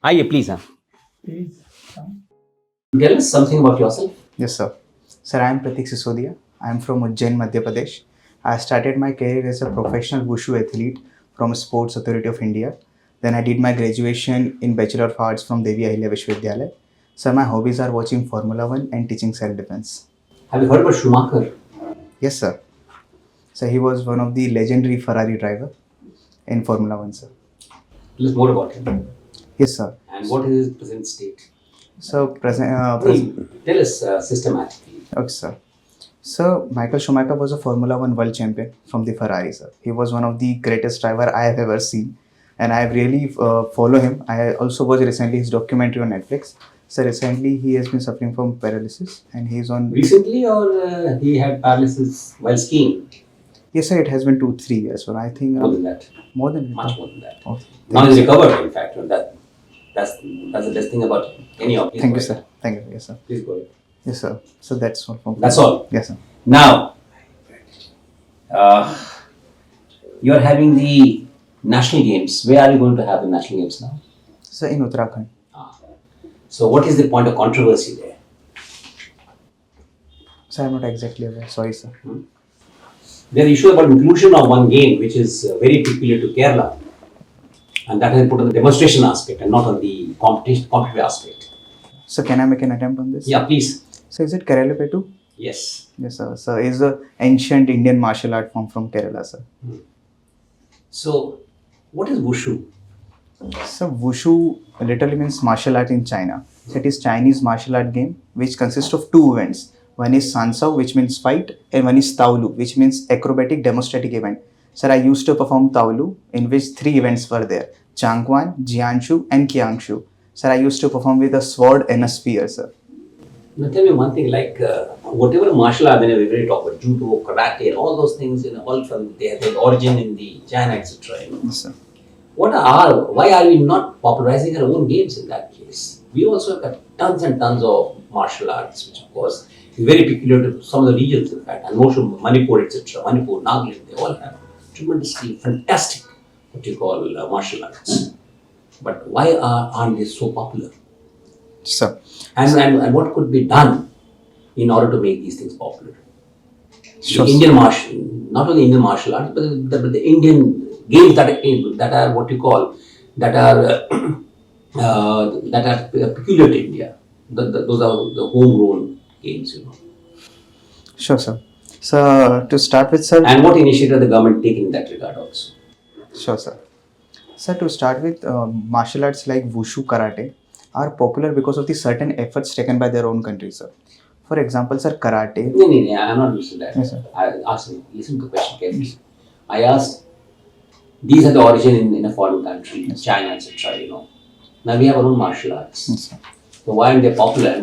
आइए प्लीज हाँ. Tell us something about yourself. Yes, sir. Sir, I am Prateek Sisodiya. I am from Ujjain, Madhya Pradesh. I started my career as a professional wushu athlete from Sports Authority of India. Then I did my graduation in Bachelor of Arts from Devi Ahilya Vishwavidyalaya. So my hobbies are watching Formula 1 and teaching self-defense. Have you heard about Schumacher? Yes, sir. So he was one of the legendary Ferrari driver in Formula 1, sir. Tell us more about him. Yes, sir. And what is his present state? So Tell us systematically. Okay, sir. So Michael Schumacher was a Formula 1 world champion from the Ferrari, sir. He was one of the greatest driver I have ever seen, and I have really follow him. I also watched recently his documentary on Netflix. So recently he has been suffering from paralysis, and he's on. Recently, or he had paralysis while skiing? Yes, sir. It has been 2-3 years, but I think More than that. more than Much more than that. Oh, Now he's recovered. In fact, that's the best thing about any of. thank you, sir. Thank you. Yes, sir. Please go ahead. Yes, sir. So that's all. That's all. Yes, sir. Now, you are having the national games. Where are you going to have the national games now? So in Uttarakhand. So, what is the point of controversy there? So I'm not exactly aware. Sorry, sir. There is issue about inclusion of one game, which is very peculiar to Kerala, and that has been put on the demonstration aspect and not on the competitive aspect. So can I make an attempt on this? Yeah, please. So is it Kerala-Pettu? Yes. Yes, sir. So it's an ancient Indian martial art form from Kerala, sir. So, what is wushu? So wushu literally means martial art in China. So it is Chinese martial art game which consists of two events. One is Sansao, which means fight, and one is Taolu, which means acrobatic demonstrative event. Sir, I used to perform Taolu, in which three events were there: Changguan, Jianshu, and Qiangshu. Sir, I used to perform with a sword and a spear, sir. Now, tell me one thing, like whatever martial art, whenever we talk about judo, karate, and all those things, all from they have their origin in the China, etc. Yes, sir. Why are we not popularizing our own games in that case? We also have got tons and tons of martial arts, which of course is very peculiar to some of the regions, in fact, and most of Manipur, etc. Manipur, Nagaland, they all have tremendously fantastic, what you call martial arts. But why aren't they so popular? Sir. And what could be done in order to make these things popular? Sure, The Indian martial, not only Indian martial arts, but the Indian games that are what you call that are peculiar to India. Those are the homegrown games, Sure, sir. So to start with, sir. And what initiative the government take in that regard also? Sure, sir. Sir, to start with, martial arts like wushu, karate are popular because of the certain efforts taken by their own country, sir. For example, sir, karate. No, I'm not listening to that. Yes, sir. I asked you, listen to the question carefully. I asked, these are the origin in a foreign country, Yes. China, etc. Now we have our own martial arts. Yes, sir. So why aren't they popular, and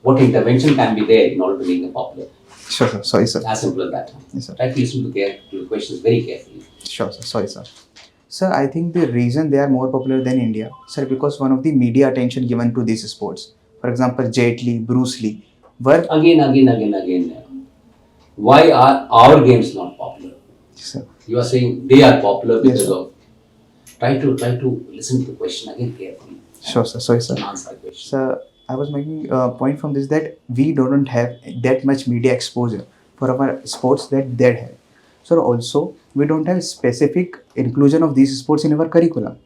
what intervention can be there in order to make them popular? Sure, sir. Sorry, sir. As simple as that. Yes, sir. Try to listen to the questions very carefully. Sure, sir. Sorry, sir. Sir, I think the reason they are more popular than India, sir, because one of the media attention given to these sports. For example, Jet Li, Bruce Lee, were. Again. Why are our games not popular? Sir. You are saying they are popular because Yes, sir. of. Try to listen to the question again carefully. Sure, sir. Sorry, sir. And answer the question. Sir, I was making a point from this that we don't have that much media exposure for our sports that they have. So also, we don't have specific inclusion of these sports in our curriculum.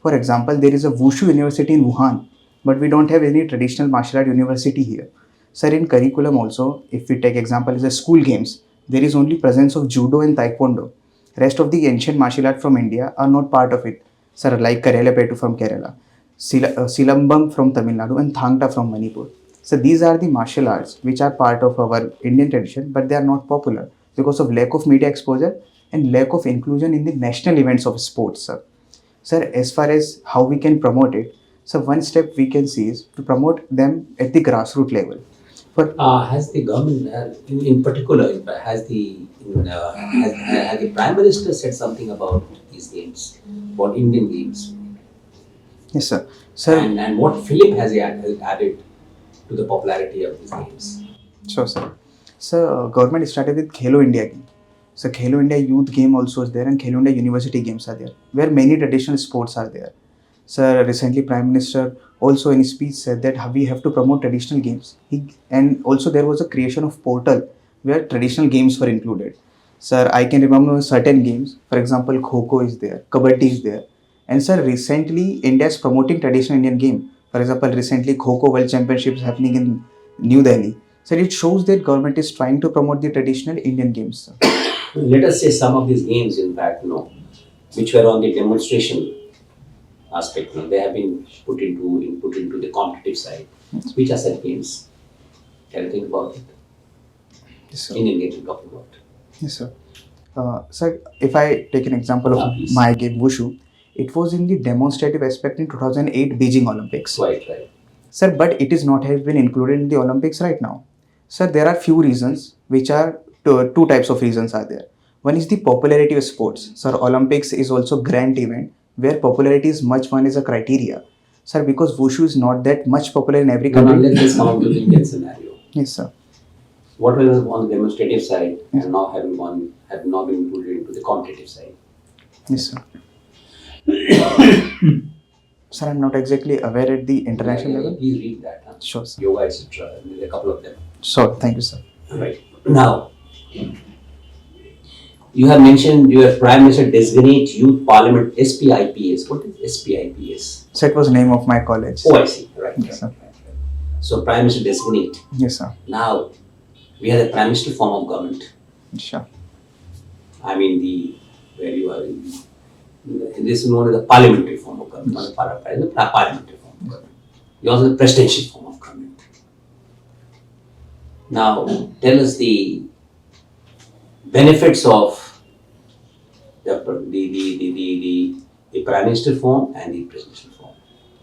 For example, there is a Wushu University in Wuhan, but we don't have any traditional martial art university here. Sir, in curriculum also, if we take example as a school games, there is only presence of judo and taekwondo. Rest of the ancient martial art from India are not part of it. Sir, like Karelapettu from Kerala, Silambam from Tamil Nadu, and Thangta from Manipur. So these are the martial arts which are part of our Indian tradition, but they are not popular because of lack of media exposure and lack of inclusion in the national events of sports, sir. Sir, as far as how we can promote it, so one step we can see is to promote them at the grassroots level. Has the government, in particular, has the Prime Minister said something about these games, about Indian games? Yes, sir. Sir, And what fillip has he added to the popularity of these games? sure, sir. So, government started with Khelo India game. So, Khelo India youth game also is there, and Khelo India university games are there, where many traditional sports are there. Sir, recently Prime Minister also in his speech said that we have to promote traditional games. And also there was a creation of portal where traditional games were included. Sir, I can remember certain games. For example, Kho is there, Kabaddi is there. And sir, recently India is promoting traditional Indian game. For example, recently Kho World Championships happening in New Delhi. So it shows that government is trying to promote the traditional Indian games. Sir. Let us say some of these games, in fact, which were on the demonstration aspect, they have been put into the competitive side. Which are such games? Can you think about it? Yes, sir. Indian games we're talking about. Yes, sir. Sir, if I take an example of Please. my game Wushu, it was in the demonstrative aspect in 2008 Beijing Olympics. Right. Sir, but it is not have been included in the Olympics right now. Sir, there are few reasons which are two types of reasons are there. One is the popularity of sports. Sir, Olympics is also grand event where popularity is much one is a criteria. Sir, because Wushu is not that much popular in every No, country. let's just come to the Indian scenario. Yes, sir. What was on the demonstrative side Yes. and now have not been included into the competitive side. Yes, sir. Sir, I'm not exactly aware at the international level. Please read that. Sure, sir. Yoga, etc. There's a couple of them. Sure, thank you, sir. Right. Now, you have mentioned your Prime Minister Designate Youth Parliament SPIPS. What is SPIPS? So it was name of my college. Oh, I see. Right. Yes, sir. So, Prime Minister Designate. Yes, sir. Now, we have the Prime Minister form of government. Sure. I mean, where you are in this is known as the parliamentary form of government, not the parliamentary form of government. You also have the presidential form of government. Now, tell us the benefits of the Prime Minister form and the presidential form.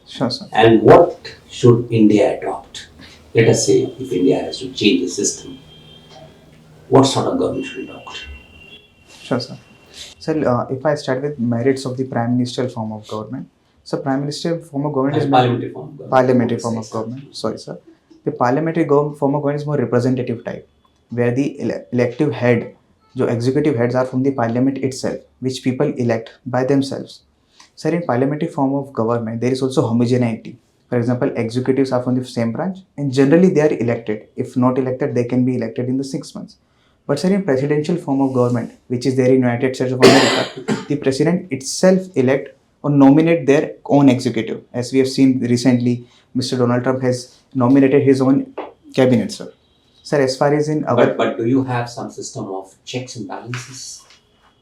Sure, sir. And what should India adopt? Let us say if India has to change the system, what sort of government should it adopt? Sure, sir. Sir, if I start with merits of the prime ministerial form of government, so prime ministerial form of government is Parliamentary form of government. Parliamentary form of government. Sorry, sir. The parliamentary form of government is more representative type, where the elective head, the executive heads are from the parliament itself, which people elect by themselves. Sir, in parliamentary form of government, there is also homogeneity. For example, executives are from the same branch, and generally they are elected. If not elected, they can be elected in the 6 months. But sir, in presidential form of government, which is there in United States of America, the president itself elect or nominate their own executive. As we have seen recently, Mr. Donald Trump has nominated his own cabinet, sir. Sir, as far as in our... But do you have some system of checks and balances?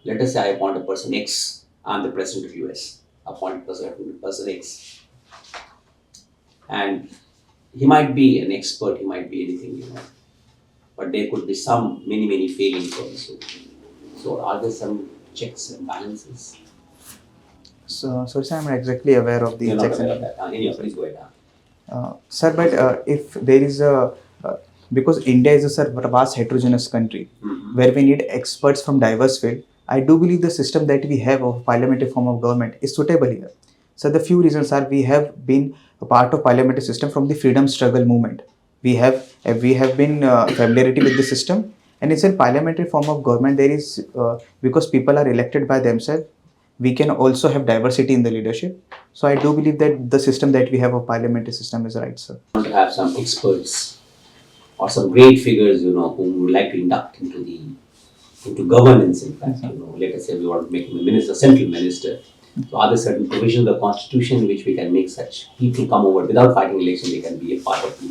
Let us say I appoint a person X, I'm the president of US, appoint person X. And he might be an expert, he might be anything, but there could be some many failings also. So are there some checks and balances? So sir, I'm not exactly aware of the You're not checks aware and... of that. Anyhow, please go ahead. Sir, but if there is a... because India is a vast heterogeneous country, where we need experts from diverse field, I do believe the system that we have of parliamentary form of government is suitable here. So the few reasons are we have been a part of parliamentary system from the freedom struggle movement. We have been familiarity with the system, and it's a parliamentary form of government. There is because people are elected by themselves, we can also have diversity in the leadership. So I do believe that the system that we have of parliamentary system is right, sir. I want to have some experts or some great figures, whom we would like to induct into governance. In fact, let us say we want to make him a minister, central minister. So are there certain provisions of the constitution which we can make such people come over without fighting election? They can be a part of the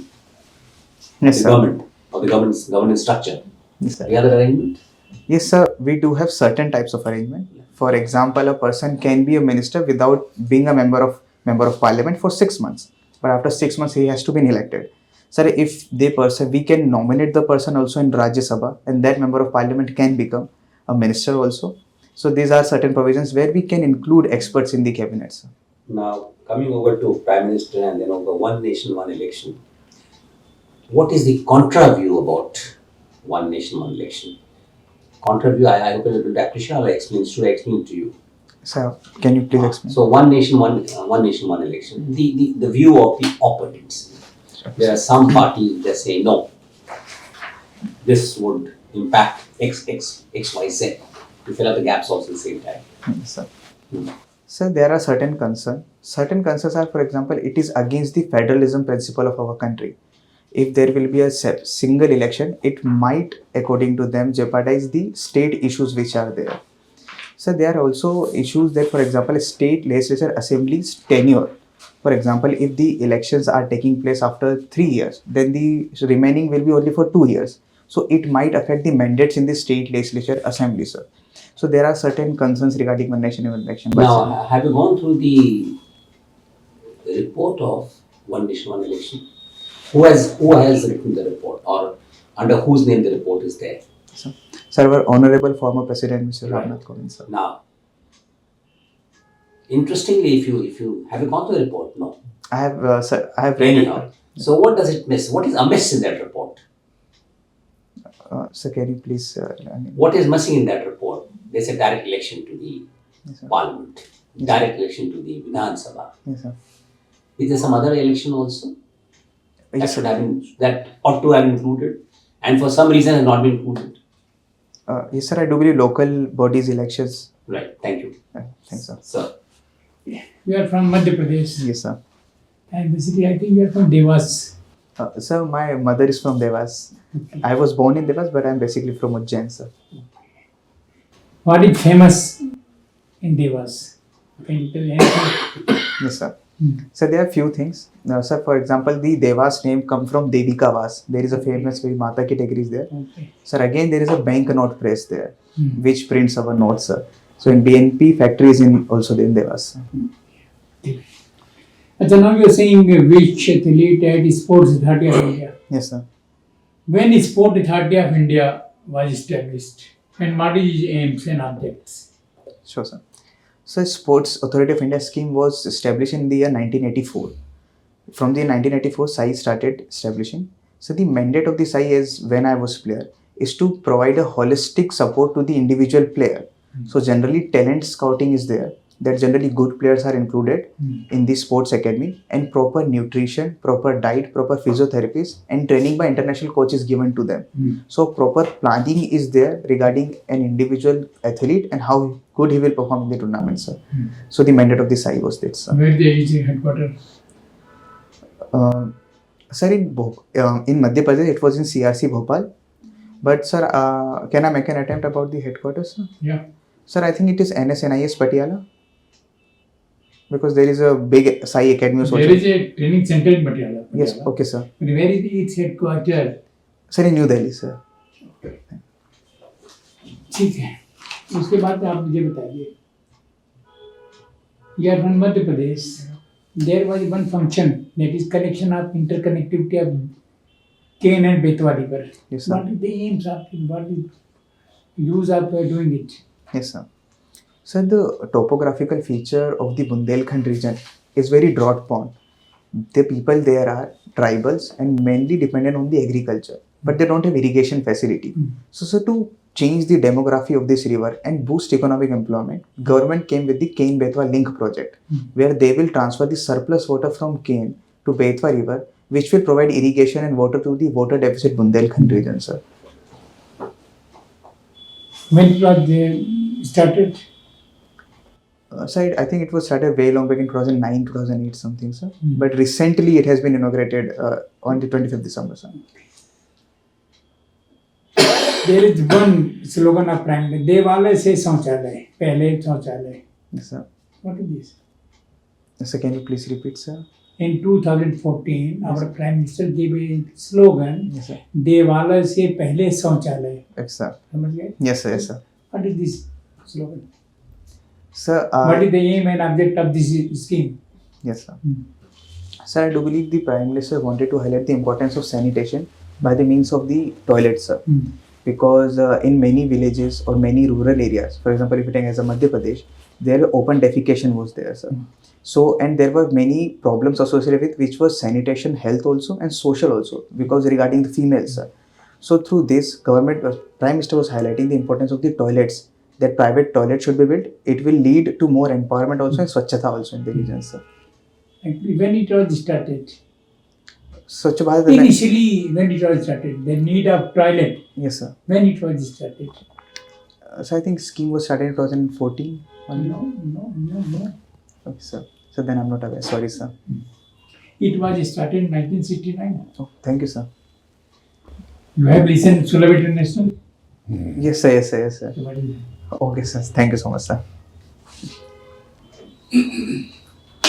government or the governance structure. Yes, sir. Any other arrangement? Yes, sir. We do have certain types of arrangement. For example, a person can be a minister without being a member of parliament for 6 months. But after 6 months, he has to be elected. Sir, if we can nominate the person also in Rajya Sabha, and that member of parliament can become a minister also. So these are certain provisions where we can include experts in the cabinet, sir. Now, coming over to Prime Minister and then over one nation, one election. What is the contra view about one nation, one election? Contra view, I hope you're able to appreciate. Should I explain to you? Sir, can you please explain? So, one nation, one election. The view of the opponents. There are some parties that say no. This would impact X, Y, Z. To fill up the gaps also at the same time. Yes, sir. So there are certain concerns. Certain concerns are, for example, it is against the federalism principle of our country. If there will be a single election, it might, according to them, jeopardize the state issues which are there. So there are also issues that, for example, a state legislature assembly's tenure. For example, if the elections are taking place after 3 years, then the remaining will be only for 2 years. So it might affect the mandates in the state legislature assembly, sir. So there are certain concerns regarding one nation election. Now, have you gone through the report of One Nation, One Election? Who has written the report, or under whose name the report is there? Sir, our honorable former president, Mr. Right. Ramnath Kovind, sir. Now, interestingly, if you have you gone to the report? No. I have, sir, I have read Anyhow, it. so what does it miss? What is amiss in that report? Sir, can you please? What is missing in that report? There's a direct election to the Yes, sir. parliament, direct election to the Vidhan Sabha. Yes, sir. Is there some other election also that Yes, should sir. have been, that ought to have included, and for some reason has not been included? Yes, sir. I do believe local bodies elections. Right. Thank you, Thanks, sir. sir. You are from Madhya Pradesh, Yes, sir. and basically I think you are from Devas. Sir, my mother is from Devas. I was born in Devas, but I'm basically from Ujjain, sir. What is famous in Devas? Can you tell anything? Yes, sir. So there are few things. Sir, for example, the Devas name come from Devika Vas. There is a famous very Mata category is there. Okay. Sir, again there is a bank note press there, Hmm. which prints our notes, sir. So in BNP factory is in also there in Devas. So now you are saying which athlete at Sports Authority of India. Yes, sir. When Sport Authority of India was established, and what is its aims and objects? Sure, sir. So Sports Authority of India scheme was established in the year 1984. From the 1984, SAI started establishing. So the mandate of the SAI is, when I was player, is to provide a holistic support to the individual player. So generally talent scouting is there. That generally good players are included in the sports academy, and proper nutrition, proper diet, proper physiotherapies and training by international coaches given to them. So proper planning is there regarding an individual athlete and how good he will perform in the tournament, sir. So the mandate of the SAI was this, sir. Where there is a headquarters? Sir, in Madhya Pradesh, it was in CRC Bhopal. But sir, can I make an attempt about the headquarters, sir? Yeah. Sir, I think it is NSNIS Patiala. Because there is a big SAI academy also. There is a training center in Patiala. Yes, okay, sir. But where is its headquarters? Sir, in New Delhi, sir. ठीक है, उसके बाद आप मुझे बताइए. You are from Madhya Pradesh. There was one function, that is connection of interconnectivity of Kane and Betwa river. Yes, sir. What is the aims of it? What is use of doing it? Yes, sir. Sir, the topographical feature of the Bundelkhand region is very drought prone. The people there are tribals and mainly dependent on the agriculture, but they don't have irrigation facility. So, sir, to change the demography of this river and boost economic employment, government came with the Kane Betwa link project, where they will transfer the surplus water from Kane to Betwa river, which will provide irrigation and water to the water deficit Bundelkhand region, sir. When it was started? Sir, I think it was started way long back in 2009, 2008 something, sir. But recently it has been inaugurated on the 25th December, sir. There is one slogan of Prime Minister, देवालय से शौचालय, पहले शौचालय. Yes, sir. What is this? Sir, can you please repeat, sir? In 2014, our Prime Minister gave a slogan, Yes, sir. देवालय से पहले शौचालय. Yes, sir. समझ गए? Yes, sir. Yes, sir. What is this slogan? Sir, What is the aim and object of this scheme? yes, sir. Sir, I do believe the Prime Minister wanted to highlight the importance of sanitation by the means of the toilets, sir. Because in many villages or many rural areas, for example, if you take as a Madhya Pradesh, there open defecation was there, sir. So, and there were many problems associated with which was sanitation, health also, and social also, because regarding the females, sir. So, through this, government, Prime Minister was highlighting the importance of the toilets, that private toilets should be built. It will lead to more empowerment also and Swachhata also in the region, sir. Actually, when it was started? Swachh Bharat. Initially, when it was started, the need of toilet, Yes, sir. when it was started? So I think scheme was started in 2014 only. No. Okay, sir. So then I'm not aware. Sorry, sir. It was started in 1969. Oh, thank you, sir. You have listened Sulabh International? Yes, sir. Yes, sir. Yes, sir. So what is it? Okay, sir. Thank you so much, sir.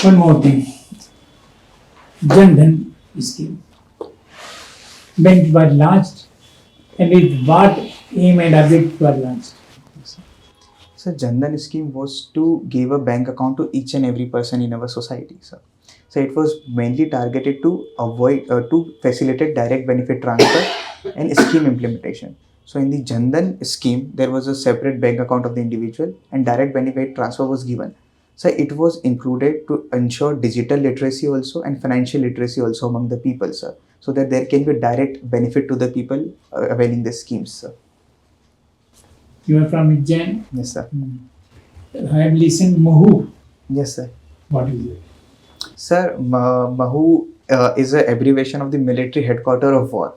One more thing. Jan Dhan scheme. When it was launched and with what aim and object it was launched. So Jan Dhan scheme was to give a bank account to each and every person in our society, sir. So it was mainly targeted to to facilitate direct benefit transfer and scheme implementation. So in the Jan Dhan scheme, there was a separate bank account of the individual and direct benefit transfer was given. So it was included to ensure digital literacy also and financial literacy also among the people, sir. So that there can be direct benefit to the people availing the schemes, sir. You are from Jan. Yes, sir. I have listened Mahu. Yes, sir. What is it? Sir, Mahu is an abbreviation of the military headquarter of war.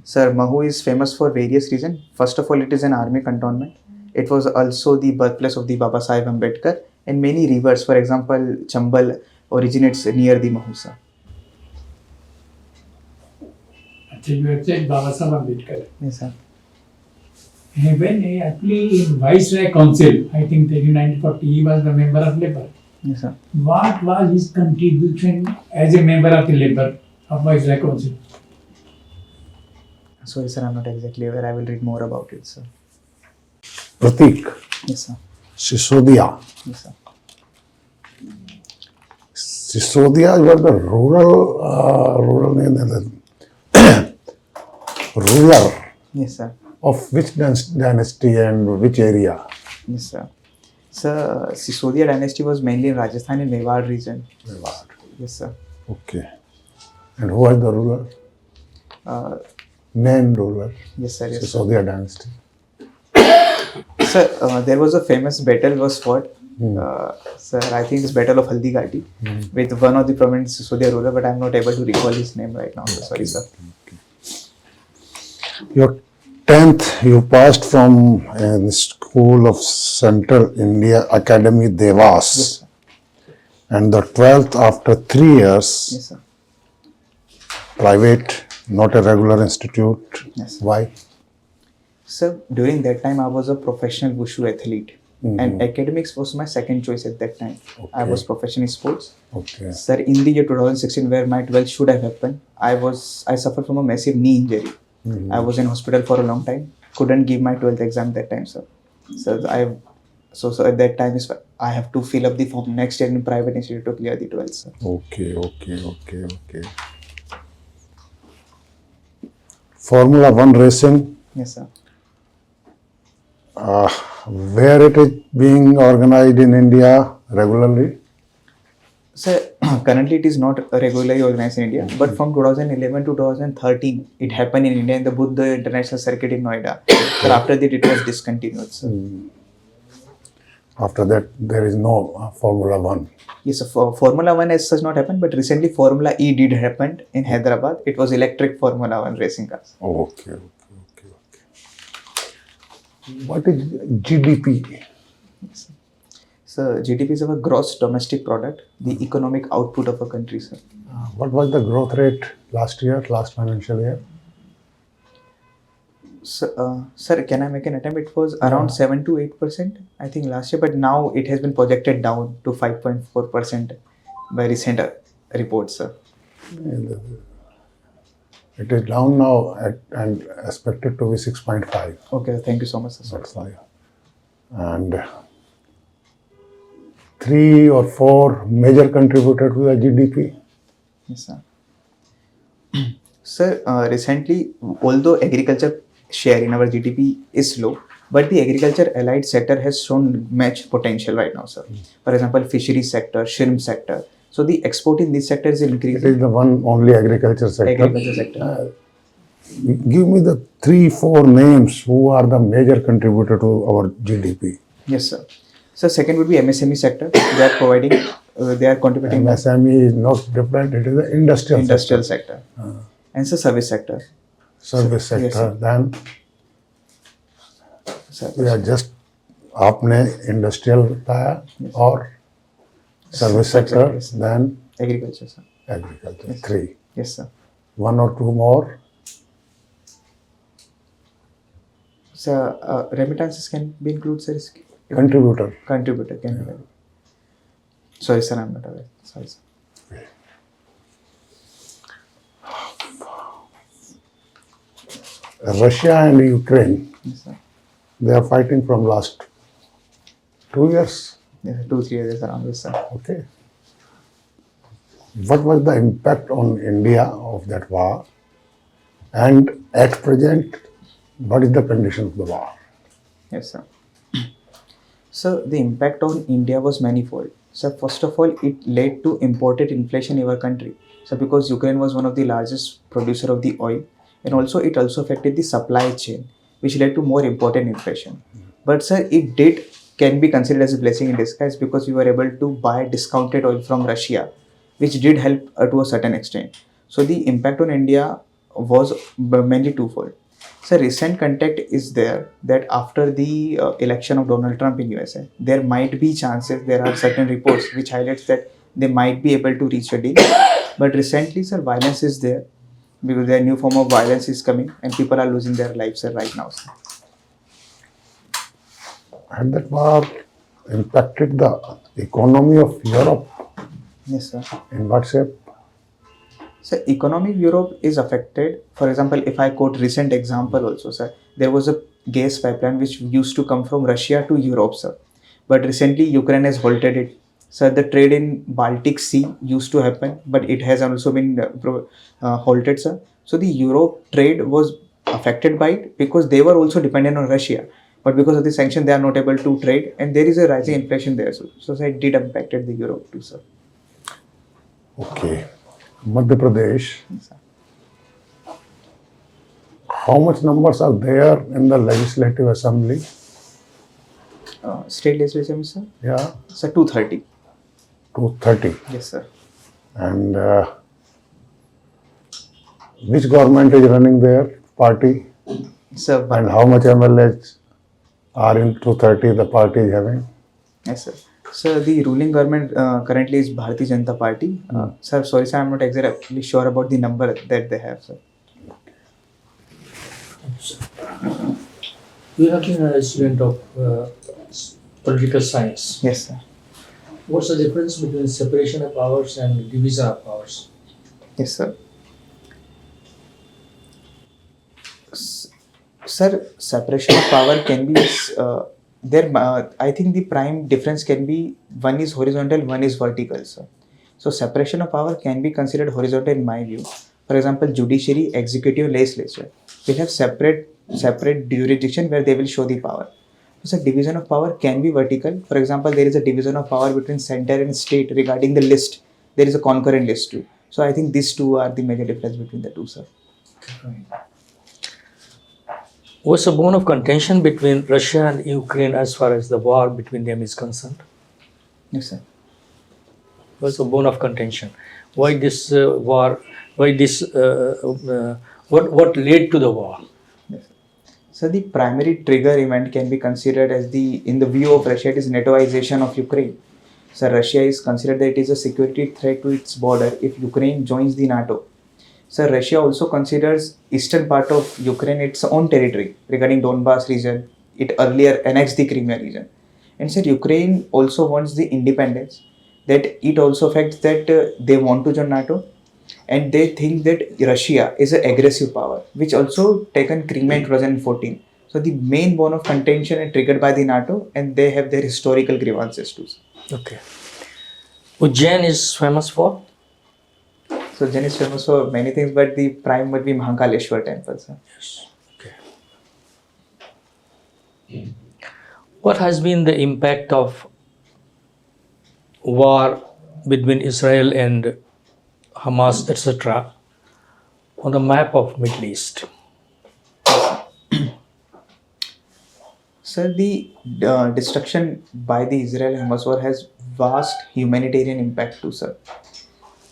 Sir, Mahu is famous for various reasons. First of all, it is an army cantonment. It was also the birthplace of the Baba Sahib Ambedkar, and many rivers, for example, Chambal originates near the Mahu, sir. Actually, you have said Baba Sahib Ambedkar. Yes, sir. When actually in Viceroy Council, I think that in 1940 he was the member of Labour. Yes, sir. What was his contribution as a member of the Labour of Viceroy Council? Sorry, sir, I'm not exactly aware. I will read more about it, sir. Prateek, Yes, sir. Sisodiya. Yes, sir. Sisodiya were the rural name, ruler Yes, sir. of which dynasty and which area? Yes, sir. Sir, Sisodiya dynasty was mainly in Rajasthan and Mewar region. Yes, sir. Okay. And who was the ruler? Uh, Main ruler. yes, sir. Yes, sir. Sisodiya dynasty. Sir, there was a famous battle was fought. Sir, I think it's Battle of Haldi Ghati with one of the prominent Sisodiya ruler, but I'm not able to recall his name right now. Sorry, sir. Your 10th, you passed from a school of Central India Academy, Devas. Yes, sir. And the 12th, after 3 years, Yes, sir. private, not a regular institute. Yes. Why? Sir, during that time, I was a professional wushu athlete, and academics was my second choice at that time. I Okay. was professional in sports. Okay. Sir, in the year 2016, where my 12th should have happened, I suffered from a massive knee injury. I was in hospital for a long time. Couldn't give my 12th exam that time, sir. So at that time I have to fill up the form next year in private institute to clear the 12th, sir. Okay. Formula One racing, Yes, sir. where it is being organized in India regularly? Sir, currently it is not regularly organized in India, but from 2011 to 2013, it happened in India in the Buddha International Circuit in Noida. But after that, it was discontinued, sir. After that, there is no Formula One. Yes, sir. For Formula 1 as such not happened, but recently Formula E did happen in Hyderabad. It was electric Formula 1 racing cars. Okay. What is GDP? So GDP is our gross domestic product, the economic output of a country, sir. What was the growth rate last financial year? So, sir, can I make an attempt? It was around 7 to 8%, I think, last year, but now it has been projected down to 5.4% by recent reports, sir. It is down now and expected to be 6.5. Okay, thank you so much, sir. That's why. And 3 or 4 major contributor to the GDP. Yes, sir. Sir, recently, although agriculture share in our GDP is low, but the agriculture allied sector has shown much potential right now, sir. For example, fishery sector, shrimp sector. So the export in this sector is It increasing. is the one only agriculture sector. Agriculture sector. Give me the 3-4 names who are the major contributor to our GDP. Yes, sir. So second would be MSME sector. They are providing, they are contributing MSME is not different, it is the industrial sector. And so service sector. service sector. Yes, sir. Then Sir, we are just आपने industrial बताया Yes. और service sector, Yes. Then Agriculture, sir. Agriculture, Yes. 3. Yes, sir. 1 or 2 more. So, remittances can be included, sir. Contributor. Contributor can be. Sorry, sir, I'm not aware. Sorry, sir. Russia and Ukraine, Yes, sir. they are fighting from last 2 years. Yes, sir. 2-3 years around this, sir. Okay. What was the impact on India of that war? And at present, what is the condition of the war? Yes, sir. So the impact on India was manifold. So first of all, it led to imported inflation in our country. So because Ukraine was one of the largest producer of the oil, and also it also affected the supply chain, which led to more imported inflation. But sir, it did can be considered as a blessing in disguise because we were able to buy discounted oil from Russia, which did help to a certain extent. So the impact on India was mainly twofold. So recent contact is there that after the election of Donald Trump in USA, there might be chances, there are certain reports which highlights that they might be able to reach a deal. But recently, sir, violence is there because a new form of violence is coming and people are losing their lives, sir, right now, sir. Had that war impacted the economy of Europe? Yes, sir. In what shape? So economy of Europe is affected. For example, if I quote recent example also, sir, there was a gas pipeline which used to come from Russia to Europe, sir. But recently Ukraine has halted it. So the trade in Baltic Sea used to happen, but it has also been halted, sir. So the Europe trade was affected by it because they were also dependent on Russia. But because of the sanction, they are not able to trade, and there is a rising inflation there. So it did impacted the Europe too, sir. Okay. Madhya Pradesh, Yes, sir. how much numbers are there in the legislative assembly? State legislature, sir. Yeah, So 230. 230. Yes, sir. And which government is running their party? So, And how much MLAs are in 230 the party is having? yes, sir. So the ruling government currently is Bharatiya Janata Party. Sir, sorry, sir, I'm not exactly sure about the number that they have, sir. You have been a student of political science. Yes, sir. What's the difference between separation of powers and division of powers? Yes, sir. Sir, separation of power can be there. I think the prime difference can be one is horizontal, one is vertical, sir. So separation of power can be considered horizontal in my view. For example, judiciary, executive, legislature will have separate jurisdiction where they will show the power. So division of power can be vertical. For example, there is a division of power between center and state regarding the list. There is a concurrent list too. So I think these two are the major difference between the two, sir. What's the bone of contention between Russia and Ukraine as far as the war between them is concerned? Yes, sir. What's the bone of contention? Why this war? Why this? What led to the war? Yes. So the primary trigger event can be considered as in the view of Russia, it is NATOization of Ukraine. So Russia is considered that it is a security threat to its border if Ukraine joins the NATO. So Russia also considers eastern part of Ukraine its own territory regarding Donbas region. It earlier annexed the Crimea region. And so Ukraine also wants the independence. That it also affects that they want to join NATO. And they think that Russia is an aggressive power, which also taken Crimea in 2014. So the main bone of contention is triggered by the NATO, and they have their historical grievances too. Okay. Ujjain is famous for? So Ujjain is famous for many things, but the prime would be Mahakaleshwar temple, sir. Yes. Okay. What has been the impact of war between Israel and Hamas, etc., on the map of Middle East? Sir, the destruction by the Israel-Hamas war has vast humanitarian impact too, sir.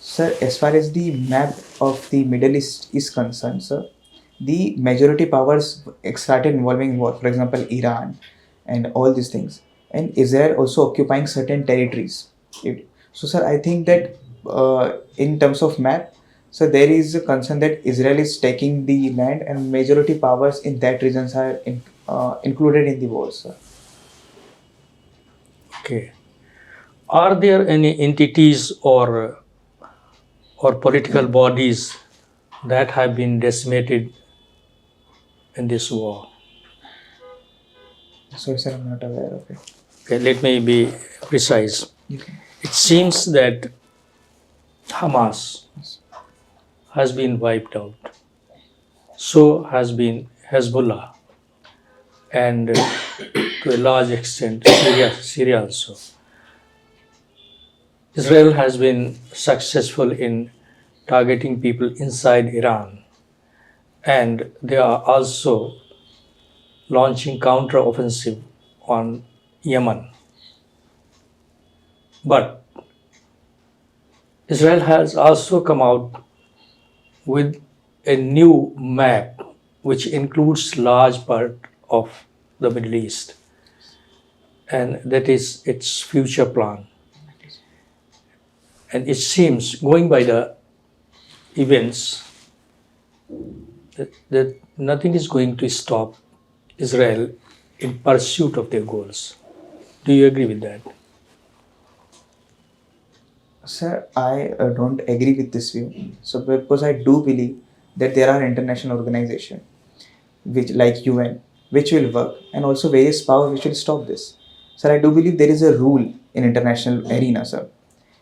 Sir, as far as the map of the Middle East is concerned, sir, the majority powers started involving war. For example, Iran and all these things, and Israel also occupying certain territories. So, sir, I think that in terms of map, so there is a concern that Israel is taking the land and majority powers in that regions are included in the war, sir. Okay. Are there any entities or political bodies that have been decimated in this war? So, sir, I'm not aware of it. Okay, let me be precise. Okay. It seems that Hamas has been wiped out. So has been Hezbollah, and to a large extent Syria also. Israel has been successful in targeting people inside Iran, and they are also launching counter-offensive on Yemen. But Israel has also come out with a new map which includes large part of the Middle East, and that is its future plan. And it seems, going by the events, that nothing is going to stop Israel in pursuit of their goals. Do you agree with that? Sir, I don't agree with this view. So, because I do believe that there are international organizations, which like UN, which will work, and also various powers which will stop this. Sir, I do believe there is a rule in international arena, sir.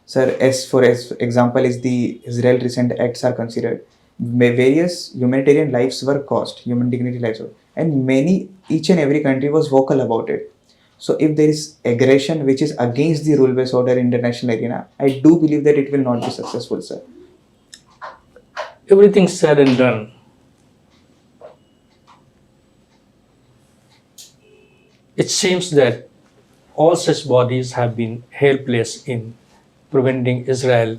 Sir, as example is the Israel recent acts are considered. Various humanitarian lives were cost, human dignity lives were, and many each and every country was vocal about it. So if there is aggression which is against the rule-based order in international arena, I do believe that it will not be successful, sir. Everything said and done, it seems that all such bodies have been helpless in preventing Israel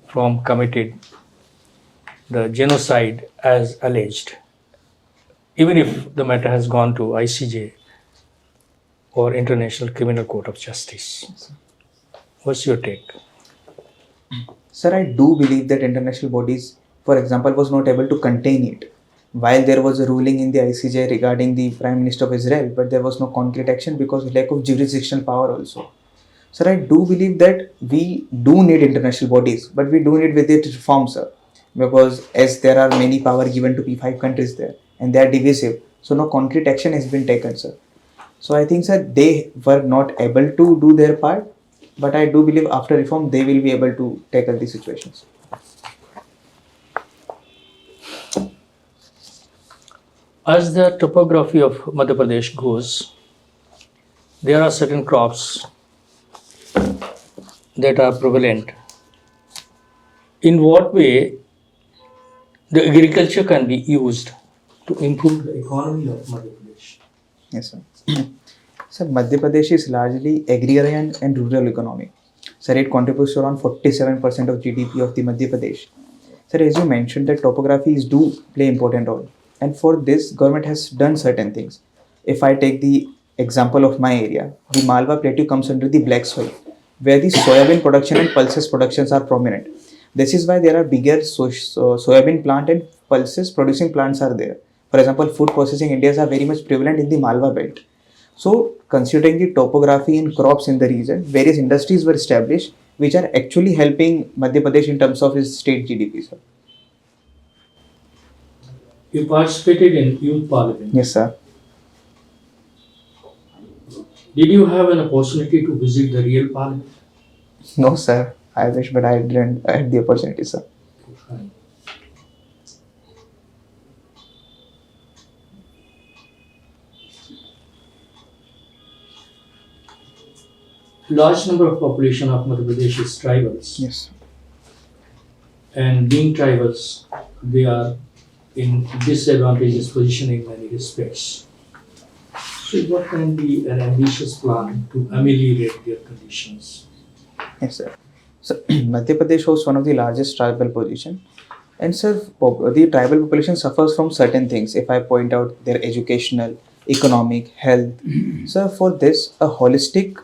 from committing the genocide as alleged, even if the matter has gone to ICJ or International Criminal Court of Justice. What's your take? Sir, I do believe that international bodies, for example, was not able to contain it. While there was a ruling in the ICJ regarding the Prime Minister of Israel, but there was no concrete action because of lack of jurisdictional power also. Sir, I do believe that we do need international bodies, but we do need with it reform, sir. Because as there are many power given to P5 countries there, and they are divisive, so no concrete action has been taken, sir. So I think, sir, they were not able to do their part, but I do believe after reform they will be able to tackle these situations. As the topography of Madhya Pradesh goes, there are certain crops that are prevalent. In what way the agriculture can be used to improve the economy of Madhya Pradesh? Yes, sir. Sir, Madhya Pradesh is largely agrarian and rural economy. Sir, it contributes to around 47% of GDP of the Madhya Pradesh. Sir, as you mentioned, that topographies do play important role. And for this, government has done certain things. If I take the example of my area, the Malwa Plateau comes under the black soil, where the soybean production and pulses productions are prominent. This is why there are bigger soybean plant and pulses producing plants are there. For example, food processing Indias are very much prevalent in the Malwa belt. So, considering the topography and crops in the region, various industries were established which are actually helping Madhya Pradesh in terms of its state GDP, sir. You participated in youth parliament. Yes, sir. Did you have an opportunity to visit the real parliament? No, sir. I wish, but I didn't had the opportunity, sir. Large number of population of Madhya Pradesh is tribals, Yes. and being tribals, they are in disadvantageous position in many respects. So what can be an ambitious plan to ameliorate their conditions? Yes, sir. So, Madhya Pradesh hosts one of the largest tribal population. And, sir, the tribal population suffers from certain things. If I point out their educational, economic, health. So for this, a holistic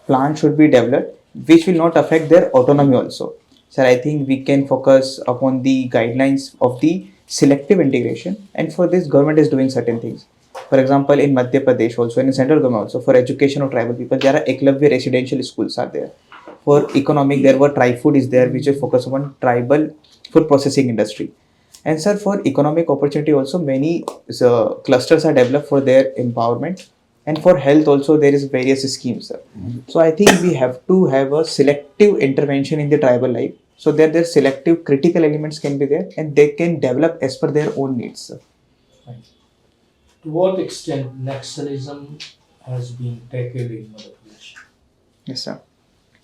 plan should be developed which will not affect their autonomy also. So I think we can focus upon the guidelines of the selective integration, and for this government is doing certain things. For example, in Madhya Pradesh also and in central government also, for education of tribal people, there are Eklavya residential schools are there. For economic, there were Tri-Food is there, which will focus on tribal food processing industry. And sir, for economic opportunity also, many clusters are developed for their empowerment. And for health also, there is various schemes, sir. So I think we have to have a selective intervention in the tribal life, so that their selective critical elements can be there and they can develop as per their own needs, sir. Right. To what extent Naxalism has been tackled in Madhya Pradesh? Yes, sir.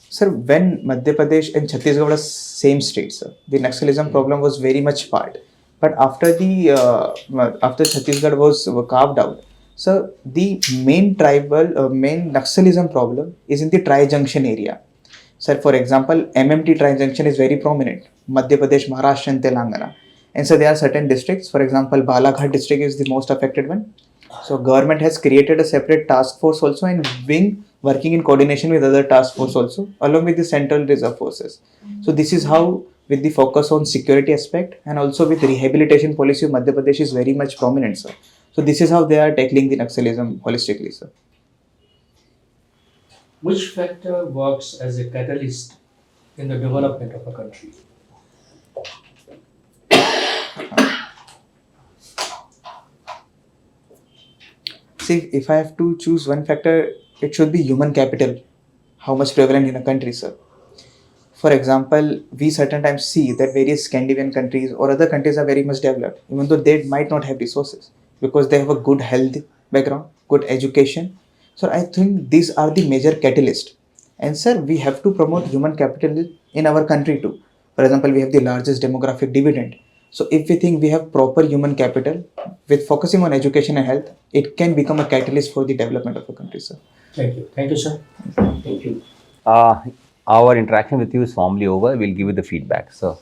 Sir, when Madhya Pradesh and Chhattisgarh were same states, sir, the Naxalism problem was very much part. But after Chhattisgarh was carved out, so the main Naxalism problem is in the tri-junction area. Sir, for example, MMT tri-junction is very prominent. Madhya Pradesh, Maharashtra and Telangana. And so there are certain districts, for example, Balaghat district is the most affected one. So government has created a separate task force also and wing working in coordination with other task force also, along with the central reserve forces. So this is how, with the focus on security aspect and also with rehabilitation policy of Madhya Pradesh is very much prominent, sir. So this is how they are tackling the Naxalism holistically, sir. Which factor works as a catalyst in the development of a country? See, if I have to choose one factor, it should be human capital. How much prevalent in a country, sir? For example, we certain times see that various Scandinavian countries or other countries are very much developed, even though they might not have resources because they have a good health background, good education. So I think these are the major catalysts. And sir, we have to promote human capital in our country too. For example, we have the largest demographic dividend. So if we think we have proper human capital with focusing on education and health, it can become a catalyst for the development of a country, sir. Thank you. Thank you, sir. Thank you. Our interaction with you is formally over. We'll give you the feedback. So,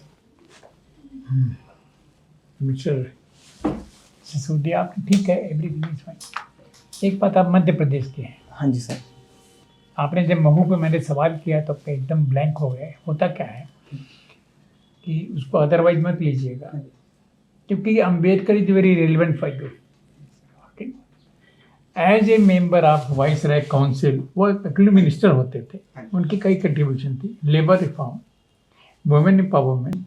mister Sisodia, आपने ठीक है, everything is fine. एक बात, आप मध्य प्रदेश के हैं। हाँ जी sir. आपने जब महू पे मैंने सवाल किया तो आपका एकदम ब्लैंक हो गया। होता क्या है कि उसको अदरवाइज मत लीजिएगा, क्योंकि Ambedkar is very relevant for you. As a member of viceroy council, वो एक्चुअली मिनिस्टर होते थे, उनकी कई कंट्रीब्यूशन थी। Labour reform, women empowerment,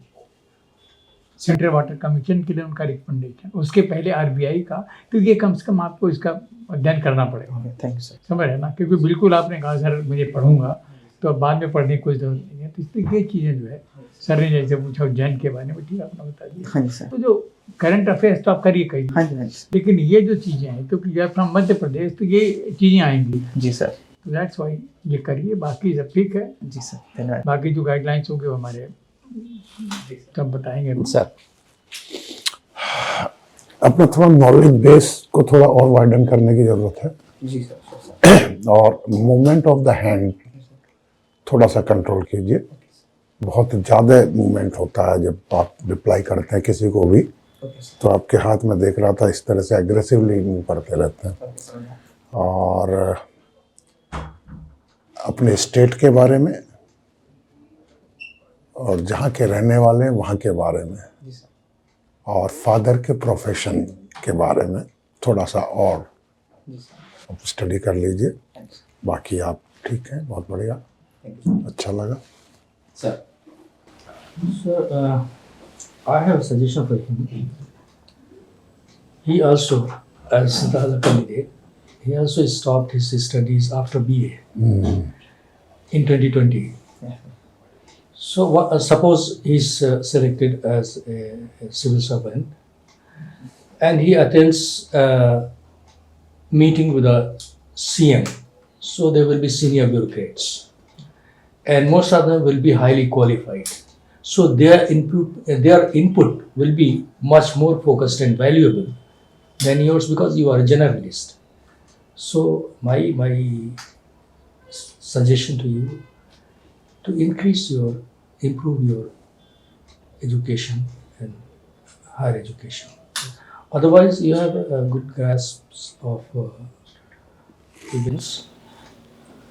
central water commission के लिए उनका रिकमेंडेशन, उसके पहले आरबीआई का, क्योंकि कम से कम आपको इसका अध्ययन करना पड़ेगा। Thank you sir. समझ रहे ना, क्योंकि बिल्कुल आपने कहा सर मुझे पढ़ूंगा तो अब बाद में पढ़ने की कोई जरूरत नहीं है। तो ये चीज़ें जो है, सर ने जैसे पूछा उज्जैन के बारे में, ठीक आपने बता दिया। हाँ जी सर। तो जो करंट अफेयर्स तो आप करिए कहीं, हाँ जी, हाँ जी। लेकिन ये जो चीज़ें हैं, क्योंकि जब हम मध्य प्रदेश तो ये चीज़ें आएंगी जी सर। तो दैट्स वाई ये करिए, बाकी सब ठीक है। जी सर, धन्यवाद। बाकी जो गाइडलाइंस होंगे वो हमारे सब बताएंगे sir. अपना थोड़ा नॉलेज बेस को थोड़ा और वाइडन करने की जरूरत है, जी सर। और मूवमेंट ऑफ द हैंड थोड़ा सा कंट्रोल कीजिए। बहुत ज़्यादा मूवमेंट होता है जब आप रिप्लाई करते हैं किसी को भी, तो आपके हाथ में देख रहा था इस तरह से एग्रेसिवली मूव करते रहते हैं। और अपने स्टेट के बारे में और जहाँ के रहने वाले हैं वहाँ के बारे में और फादर के प्रोफेशन के बारे में थोड़ा सा और स्टडी कर लीजिए। बाकी आप ठीक हैं, बहुत बढ़िया, अच्छा लगा। Sir, I have a suggestion for him. He also, as the other candidate, he also stopped his studies after BA in 2020. So, suppose he's selected as a civil servant, and he attends a meeting with a CM. So there will be senior bureaucrats, and most of them will be highly qualified. So their input will be much more focused and valuable than yours, because you are a generalist. So my suggestion to you, to improve your education and higher education. Otherwise, you have a good grasp of events.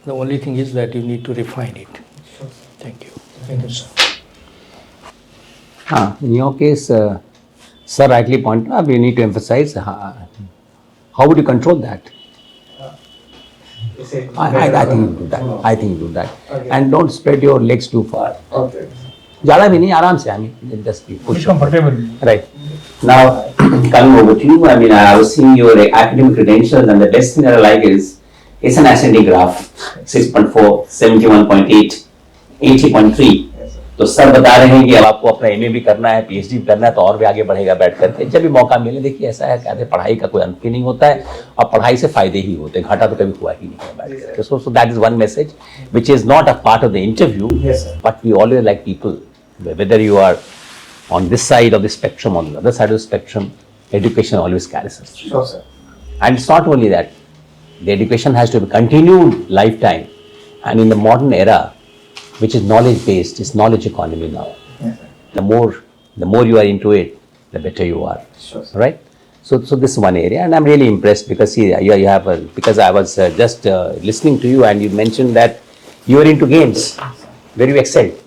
The only thing is that you need to refine it. Thank you. Thank you, sir. In your case, sir rightly pointed out, we need to emphasize how would you control that? I think you do that. I think you do that. And don't spread your legs too far. ज़्यादा भी नहीं, आराम से. I mean, just be Be push. comfortable. Right. Now, coming over to you, I mean, I was seeing your academic credentials, and the best thing that I like is it's an ascending graph. 6.4, 71.8, 80.3. तो sir बता रहे हैं कि अब आपको अपना MA भी करना है, पीएचडी भी करना है, तो और भी आगे बढ़ेगा बैठ करके. जब भी मौका मिले, देखिए ऐसा है, कहते हैं पढ़ाई का कोई अंत ही नहीं होता है, और पढ़ाई से फायदे ही होते हैं, घाटा तो कभी हुआ ही नहीं है बैठ करके. So that is one message which is not a part of the interview, but we always like people, whether you are on this side of the spectrum, on the other side of the spectrum, education always carries us. Sure, sir. And it's not only that, the education has to be continued lifetime, and in the modern era, which is knowledge based, it's knowledge economy now. Yes, sir. The more you are into it, the better you are. Sure, sir. Right? So this is one area, and I'm really impressed because see, you have because I was just listening to you, and you mentioned that you are into games, where you excelled.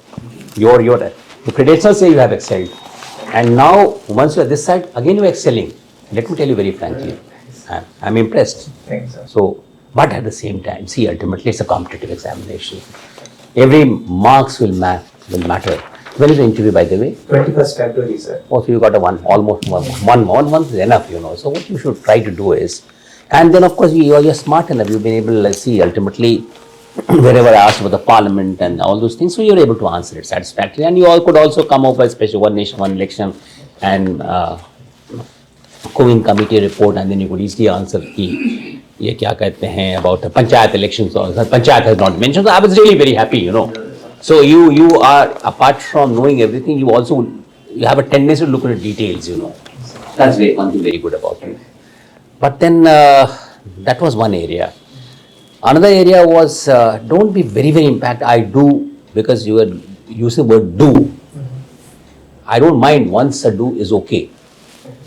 Your credentials say you have excelled, and now once you are this side, again you are excelling. Let me tell you very frankly, I'm impressed. Thank you, sir. So, but at the same time, see, ultimately it's a competitive examination. Every marks will matter. When is the interview, by the way? 21st February, sir. Also, you got almost one month is enough, you know. So what you should try to do is, and then of course you're smart enough. You've been able to see ultimately wherever I asked about the parliament and all those things, so you're able to answer it satisfactorily. And you all could also come up with especially one nation, one election, and Cowin committee report, and then you could easily answer ki ये क्या कहते हैं about the panchayat elections. Panchayat has not mentioned. So I was really very happy, you know. So you are, apart from knowing everything, you have a tendency to look at details, you know. That's one thing very good about you. But then that was one area. Another area was don't be very, very impacted. I do, because you are using the word do. I don't mind once a do is okay.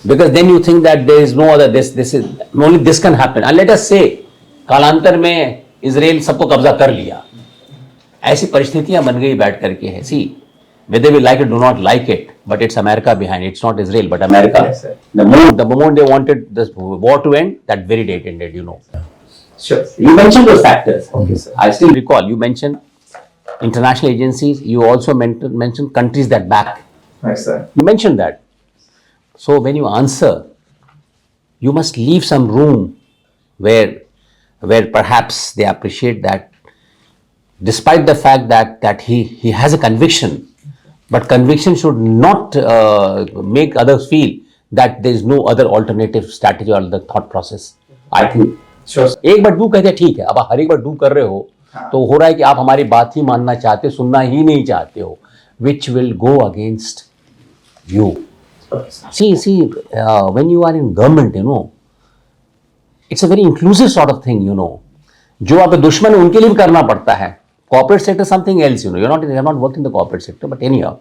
Because then you think that there is no other, this is, only this can happen. And let us say, कालांतर में Israel सबको कब्जा कर लिया. ऐसी परिस्थितियां बन गई बैठ करके है. See, whether we like it or do not like it, but it's America behind it. It's not Israel, but America. Yes, sir. The moment they wanted this war to end, that very day it ended, you know. Sure. You mentioned those factors. Okay, sir. I still recall, you mentioned international agencies. You also mentioned countries that back. Yes, sir. You mentioned that. So when you answer, you must leave some room where perhaps they appreciate that, despite the fact that he has a conviction, but conviction should not make others feel that there is no other alternative strategy or the thought process. I think Sure, sir. एक बार do कहते हैं ठीक है, अब हर एक बार do कर रहे हो तो हो रहा है कि आप हमारी बात ही मानना चाहते हो, सुनना ही नहीं चाहते हो, which will go against you. Okay, sir. See, when you are in government, you know, it's a very inclusive sort of thing, you know. जो आपके दुश्मन है उनके लिए भी करना पड़ता है. Corporate sector is something else, you know. You have not worked in the corporate sector, but anyhow,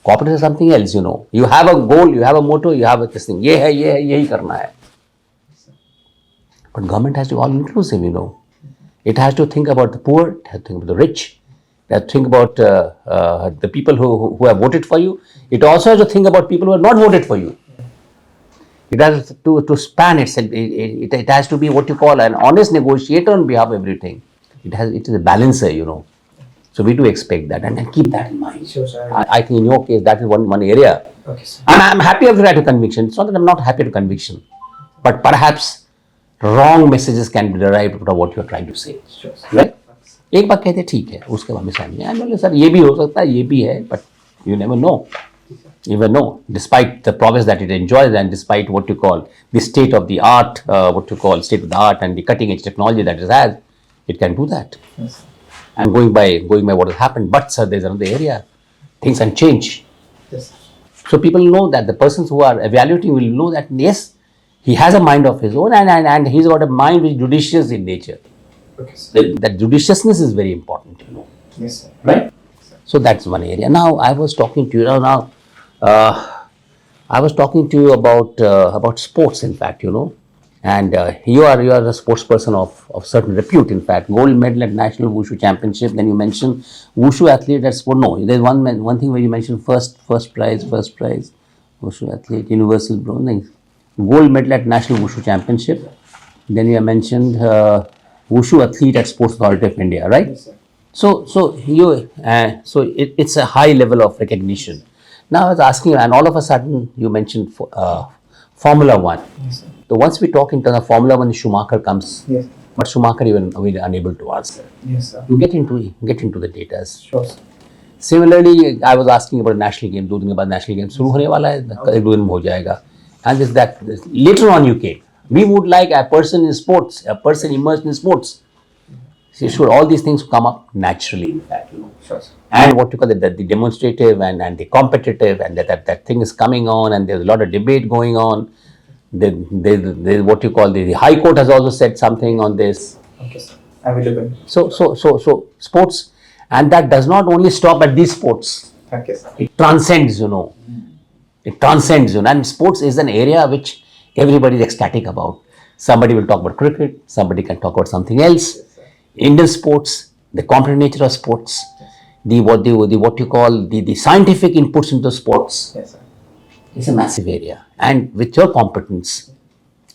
corporate is something else, you know. You have a goal, you have a motto, you have this thing. ये है, यही करना है. But government has to be all inclusive, you know. It has to think about the poor, it has to think about the rich, it has to think about the people who have voted for you. It also has to think about people who have not voted for you. It has to span itself. It has to be what you call an honest negotiator on behalf of everything. It is a balancer, you know. So we do expect that, and keep that in mind. Sure, sir. I think in your case that is one area. Okay, sir. I'm happy of the right to conviction. It's not that I'm not happy to conviction, but perhaps wrong messages can be derived from what you're trying to say. Sure, sir. Right? एक बार कहते ठीक है, उसके बाद में सामने आई बोले sir ये भी हो सकता है, ये भी है, but you never know. You never know. Despite the progress that it enjoys, and despite what you call the state of the art, state of the art and the cutting edge technology that it has, it can do that. Yes, sir. And going by what has happened. But sir, there's another area. Things can change. Yes, sir. So people know that the persons who are evaluating will know that yes, he has a mind of his own, and he's got a mind which is judicious in nature. Okay, sir. That judiciousness is very important, you know. Yes, sir. Right? So that's one area. Now I was talking to you now. I was talking to you about sports, in fact, and you are a sports person of certain repute. In fact, gold medal at National Wushu Championship. Then you mentioned Wushu athlete at sport. No, there's one thing where you mentioned first prize, Wushu athlete, universal bronze, gold medal at National Wushu Championship. Then you mentioned Wushu athlete at Sports Authority of India, right? Yes, sir. It's a high level of recognition. Now I was asking you, and all of a sudden you mentioned Formula One. Yes, sir. So once we talk in terms of Formula One, Schumacher comes, Yes. but Schumacher even we are unable to answer. Yes, sir. You get into the data. Sure, sir. Similarly, I was asking about national game. 2 दिन के बाद national game शुरू होने वाला है. एक 2 दिन में हो जाएगा. And this that later on you came. We would like a person in sports, a person immersed in sports. So should all these things come up naturally, in fact, Sure, sir. And what you call it, the demonstrative and the competitive, and that thing is coming on, and there's a lot of debate going on. The what you call the High Court has also said something on this. Okay, sir. I will look at it. So sports, and that does not only stop at these sports. Okay, sir. It transcends, It transcends, and sports is an area which everybody is ecstatic about. Somebody will talk about cricket, somebody can talk about something else. Indian sports, the competitive nature of sports, what you call the scientific inputs into sports. Yes, sir. It's a massive area, and with your competence,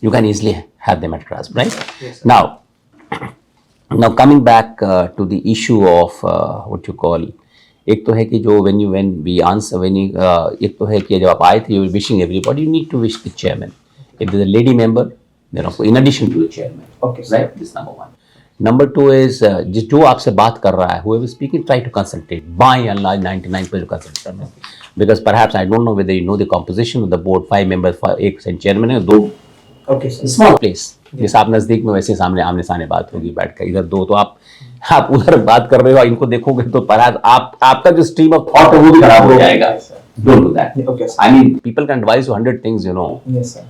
you can easily have them at grasp, right? Yes, sir. Now coming back to the issue of what you call, एक तो है कि जो when we answer एक तो है कि जब आप आए थे, you were wishing everybody, you need to wish the chairman. If there's a lady member, then of course, in addition to the chairman, Okay, sir. right? This number one. Number two is जो आपसे बात कर रहा है, whoever speaking, try to concentrate. By and large, 99% concentrate करना. Because perhaps I don't know whether you know the composition of the board. 5 members, 1 chairman है, 2. Okay, sir. Small place, जैसे आप नजदीक में वैसे सामने आमने सामने बात होगी बैठ कर. इधर 2 तो आप उधर बात कर रहे हो, इनको देखोगे तो परहाps आपका जो स्ट्रीम ऑफ थॉट है वो भी खराब हो जाएगा. Don't do that. Okay, sir. I mean, people can advise you 100 things, Yes, sir.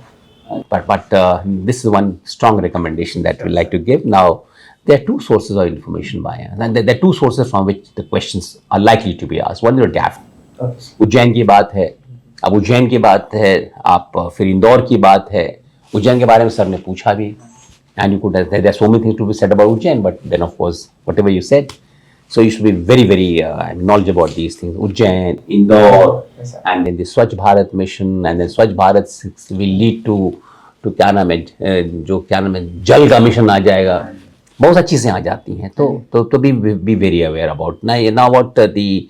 but this is one strong recommendation that we like to give. Now, there are 2 sources of information via, and there are 2 sources from which the questions are likely to be asked. One is DAF. Okay, sir. Ujjain की बात है, अब उज्जैन की बात है, आप फिर इंदौर की बात है. उज्जैन के बारे में सर ने पूछा भी, and you could there are so many things to be said about Ujjain, but then of course whatever you said, so you should be very knowledgeable about these things. Ujjain, Indore, Yes, sir. and then the Swachh Bharat mission, and then Swachh Bharat will lead to क्या नाम है जल का mission आ जाएगा. बहुत सारी चीजें आ जाती हैं, तो be very aware about now what the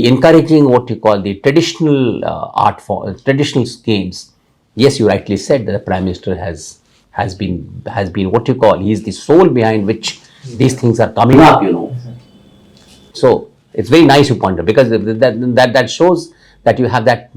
encouraging what you call the traditional art form, traditional games. Yes, you rightly said that the Prime Minister has been what you call, he is the soul behind which these things are coming up, So it's very nice you point out, because that shows that you have that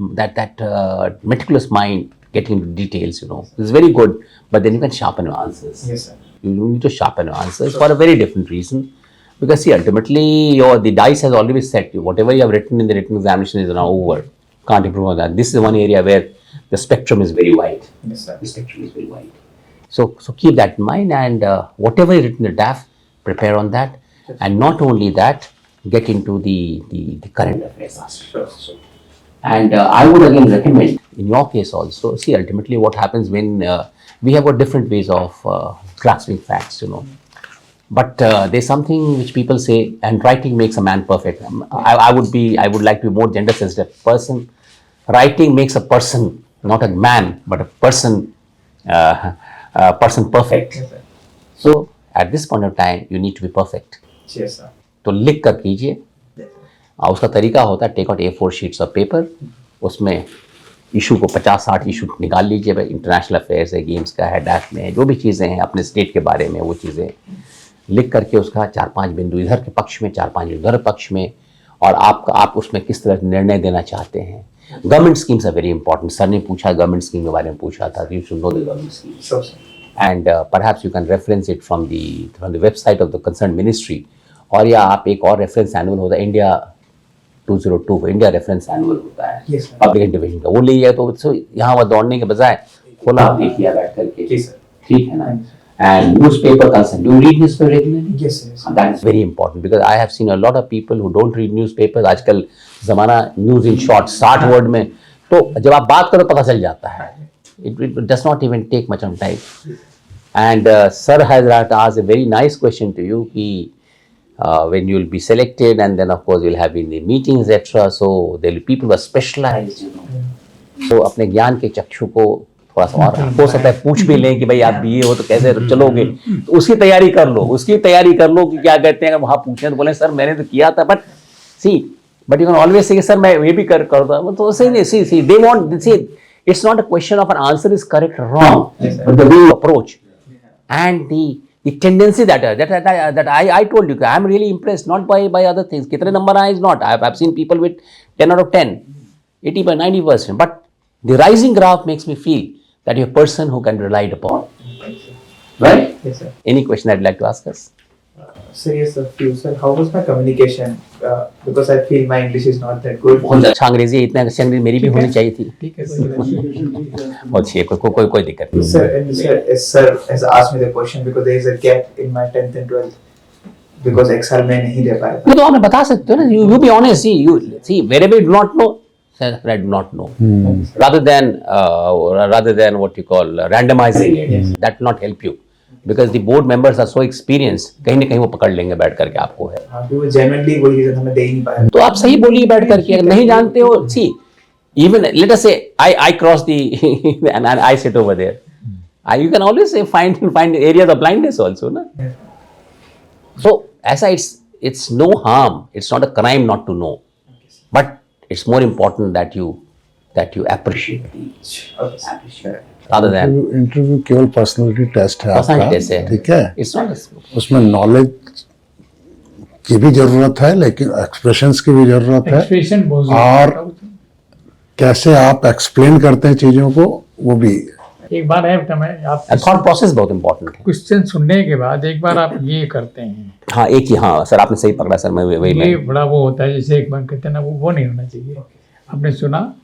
meticulous mind getting into details, It's very good, but then you can sharpen your answers. Yes, sir. You need to sharpen your answers for a very different reason. Because see, ultimately, the dice has already been set. Whatever you have written in the written examination is now over. Can't improve on that. This is one area where the spectrum is very wide. Yes, sir. The spectrum is very wide. So keep that in mind, and whatever is written in the DAF, prepare on that. And not only that, get into the current affairs. Sure. And I would again recommend, in your case also, see, ultimately what happens when we have got different ways of grasping facts, But there's something which people say, and writing makes a man perfect. I would like to be more gender sensitive person. Writing makes a person, not a man, but a person perfect. Yes, sir. So at this point of time, you need to be perfect. Yes, sir. तो लिख कर कीजिए. और उसका तरीका होता है, take out A4 sheets of paper, उसमें इशू को 50-60 इशू निकाल लीजिए. भाई इंटरनेशनल अफेयर्स है, गेम्स का है, डैश में है, जो भी चीज़ें हैं अपने स्टेट के बारे में, वो चीज़ें लिख करके उसका 4-5 बिंदु इधर के पक्ष में, 4-5 उधर पक्ष में, और आप उसमें किस तरह निर्णय देना चाहते हैं. Government schemes are very important. Sir ने पूछा, गवर्नमेंट स्कीम के बारे में पूछा था, you should know the government scheme. Sure, sir. And perhaps you can reference it from the website of the concerned ministry, और या आप एक और रेफरेंस एनुअल होता है, इंडिया 202 इंडिया रेफरेंस एनुअल होता है, Yes, sir. पब्लिक डिवीजन का, वो लीजिए. तो यहाँ वह दौड़ने के बजाय खोला आप देखिए बैठ करके. Yes, sir. ठीक है ना. And newspaper concern, do you read newspaper regularly? Yes, sir. That is very important, because I have seen a lot of people who don't read newspapers. आजकल जमाना न्यूज इन शॉर्ट 60 वर्ड में, तो जब आप बात करो पता चल जाता है. It does not even take much of time. And sir has asked a very nice question to you. When you will be selected, and then of course you'll have in the meetings, etc. So there will be people who are specialized, you know. So अपने ज्ञान के चक्षु को थोड़ा सा और हो सकता है पूछ भी लें कि भाई आप BA हो तो कैसे चलोगे, तो उसकी तैयारी कर लो कि क्या कहते हैं. अगर वहाँ पूछें तो बोले सर मैंने तो किया था, but you can always say sir मैं ये भी करता हूँ. तो see they want, see it's not a question of an answer is correct or wrong, but the way you approach and the tendency that I told you, I am really impressed not by other things. कितने number आए is not. I've seen people with 10 out of 10, 80 by 90%, but the rising graph makes me feel that you're a person who can be relied upon. Right? Yes, sir. Any question I'd like to ask us? Sir, yes, a few. Sir, how was my communication? Because I feel my English is not that good. बहुत अच्छा अंग्रेजी है, इतना अच्छा अंग्रेजी मेरी भी होनी चाहिए थी. ठीक है, कोई बात नहीं। बहुत अच्छी है, कोई दिक्कत नहीं. Sir, and sir has asked me the question because there is a gap in my 10th and 12th. Because XR में नहीं दे पाया. ये तो आपने बता सकते हो ना. You be honest. See wherever you do not know, sir, I do not know. Rather than what you call randomizing it, that will not help you. Because the board members are so experienced, कहीं ना कहीं वो पकड़ लेंगे बैठ करके आपको है. हाँ, वो genuinely वही रीजन हमें दे ही नहीं पाया. तो आप सही बोलिए बैठ करके. अगर नहीं जानते हो, see, even let us say I cross the and I sit over there. You can always say find areas of blindness also, na. So ऐसा it's no harm. It's not a crime not to know, but it's more important that you appreciate Okay. rather than interview केवल personality test है Personality आपका, test है. ठीक है. it's not a, उसमें knowledge की भी जरूरत है, लेकिन एक्सप्रेशंस की भी जरूरत है, एक्सप्रेशन बहुत और जरूरी है। कैसे आप एक्सप्लेन करते हैं चीजों को, वो भी. एक बार है बेटा, मैं आप thought process बहुत important है. क्वेश्चन सुनने के बाद एक बार आप ये करते हैं, हाँ एक ही, हाँ सर आपने सही पकड़ा सर. मैं वही ये बड़ा वो होता है जैसे एक बार कहते हैं ना, वो नहीं होना चाहिए. आपने सुना,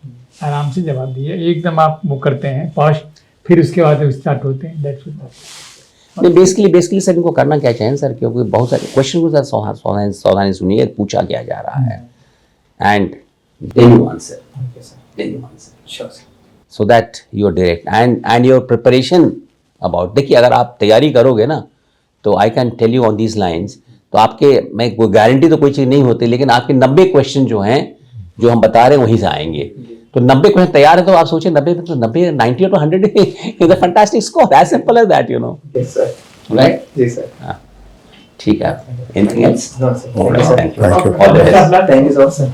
आराम से जवाब दिया, एकदम आप वो करते हैं पास्ट, फिर उसके बाद स्टार्ट होते हैं. नहीं बेसिकली सर इनको करना क्या चाहिए सर, क्योंकि बहुत सारे क्वेश्चन को सर सावधानी सुनिए पूछा क्या जा रहा है, and then you answer, Sure, sir. So that you are direct and your preparation about. देखिए अगर आप तैयारी करोगे ना, तो I can tell you on these lines, तो आपके, मैं कोई गारंटी तो कोई चीज़ नहीं होती, लेकिन आपके 90 क्वेश्चन जो हैं जो हम बता रहे हैं वहीं से आएंगे. तो 90 क्वेश्चन तैयार है तो आप सोचिए 90 में तो 90 और 100 is a fantastic score, as simple as that, you know. Yes, sir. Right. Yes, sir. ठीक है. Anything else? No, sir. Thank you. All the best. Thank you so much, sir.